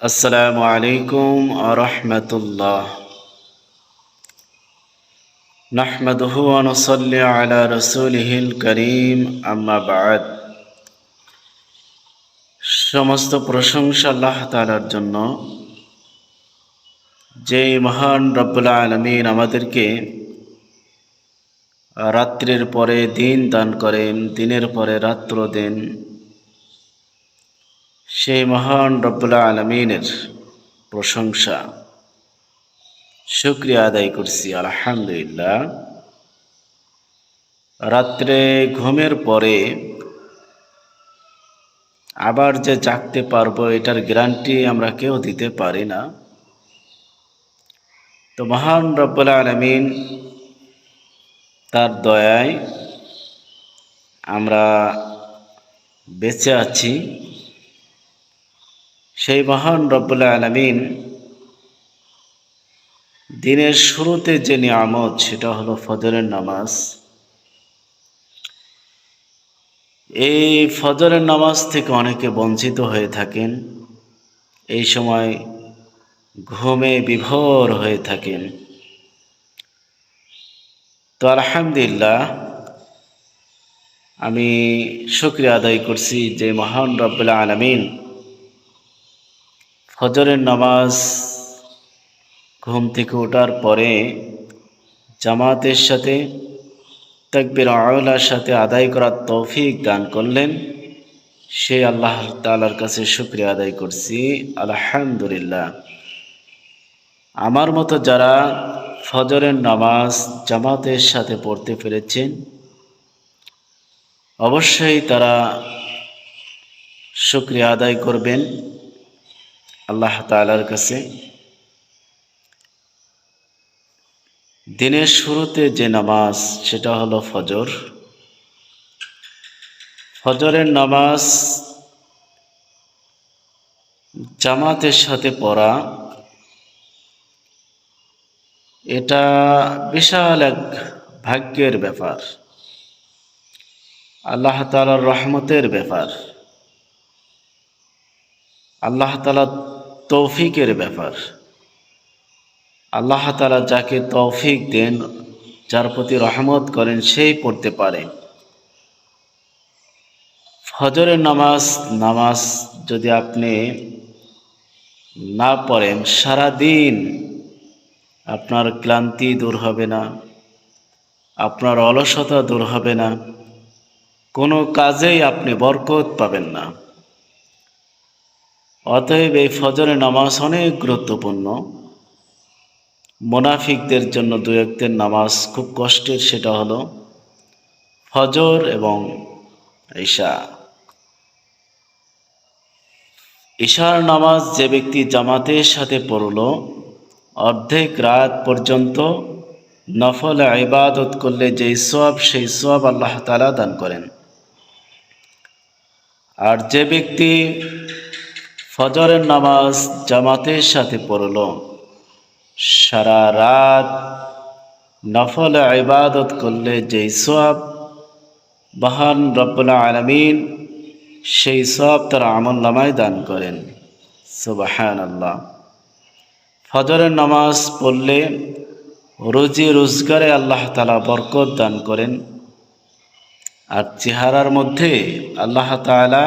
আসসালামু আলাইকুম ওয়া রাহমাতুল্লাহ। নাহমাদুহু ওয়া নুসাল্লি আলা রাসূলিহিল কারীম, আম্মা বা'দ। সমস্ত প্রশংসা আল্লাহ তাআলার জন্য, যে মহান রব্বুল আলামিন আমাদেরকে রাত্রির পরে দিন দান করেন, দিনের পরে রাত্র দেন। সেই মহান রব্বুল আলামিনের প্রশংসা শুকরিয়া আদায় করছি, আলহামদুলিল্লাহ। রাত্রে ঘুমের পরে আবার যে জাগতে পারবো, এটার গ্যারান্টি আমরা কেউ দিতে পারি না। তো মহান রব্বুল আলামিন তার দয়ায় আমরা বেঁচে আছি। সেই মহান রব্বুল আলামিন দিনের শুরুতে যে নিয়ামত, সেটা হলো ফজরের নামাজ। এই ফজরের নামাজ থেকে অনেকে বঞ্চিত হয়ে থাকেন, এই সময় ঘুমে বিভোর হয়ে থাকেন। তো আলহামদুলিল্লাহ, আমি শুকরিয়া আদায় করছি যে মহান রব্বুল আলামিন ফজরের নামাজ ঘুম থেকে ওঠার পরে জামাতের সাথে তাকবীর আউলার সাথে আদায় করার তৌফিক দান করলেন। সেই আল্লাহ তাআলার কাছে শুকরিয়া আদায় করছি, আলহামদুলিল্লাহ। আমার মতো যারা ফজরের নামাজ জামাতের সাথে পড়তে পেরেছেন, অবশ্যই তারা শুকরিয়া আদায় করবেন আল্লাহ তাআলার কাছে। দিনের শুরুতে যে নামাজ, সেটা হলো ফজর। ফজরের নামাজ জামাতের সাথে পড়া, এটা বিশাল এক ভাগ্যের ব্যাপার, আল্লাহ তাআলার রহমতের ব্যাপার, আল্লাহ তাআলার তৌফিকের ব্যাপার। আল্লাহ তাআলা যাকে তৌফিক দেন, যার প্রতি রহমত করেন, সেই পড়তে পারে। ফজরের নামাজ যদি আপনি না পড়েন, সারাদিন আপনার ক্লান্তি দূর হবে না, আপনার অলসতা দূর হবে না, কোনো কাজেই আপনি বরকত পাবেন না। অতএব এই ফজরের নামাজ অনেক গুরুত্বপূর্ণ। মুনাফিকদের জন্য দু একটির নামাজ খুব কষ্টের, সেটা হলো ফজর এবং ঈশা। ঈশার নামাজ যে ব্যক্তি জামাতের সাথে পড়ল, অর্ধেক রাত পর্যন্ত নফল ইবাদত করলে যেই সওয়াব, সেই সওয়াব আল্লাহ তাআলা দান করেন। আর যে ব্যক্তি ফজরের নামাজ জামাতের সাথে পড়ল, সারা রাত নফল ইবাদত করলে যেই সওয়াব মহান রব্বুল আলামিন সেই সওয়াব তার আমলনামায় দান করেন। সুবহানাল্লাহ। ফজরের নামাজ পড়লে রুজি রোজগারে আল্লাহ তাআলা বরকত দান করেন, আর চেহারার মধ্যে আল্লাহ তাআলা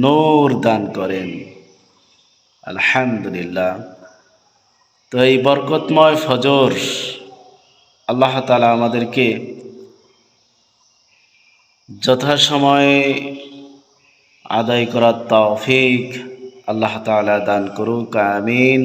নূর দান করেন, আলহামদুলিল্লাহ। তো এই বরকতময় ফজর আল্লাহ তাআলা আমাদেরকে যথাসময়ে আদায় করার তৌফিক আল্লাহ তাআলা দান করুক, আমিন।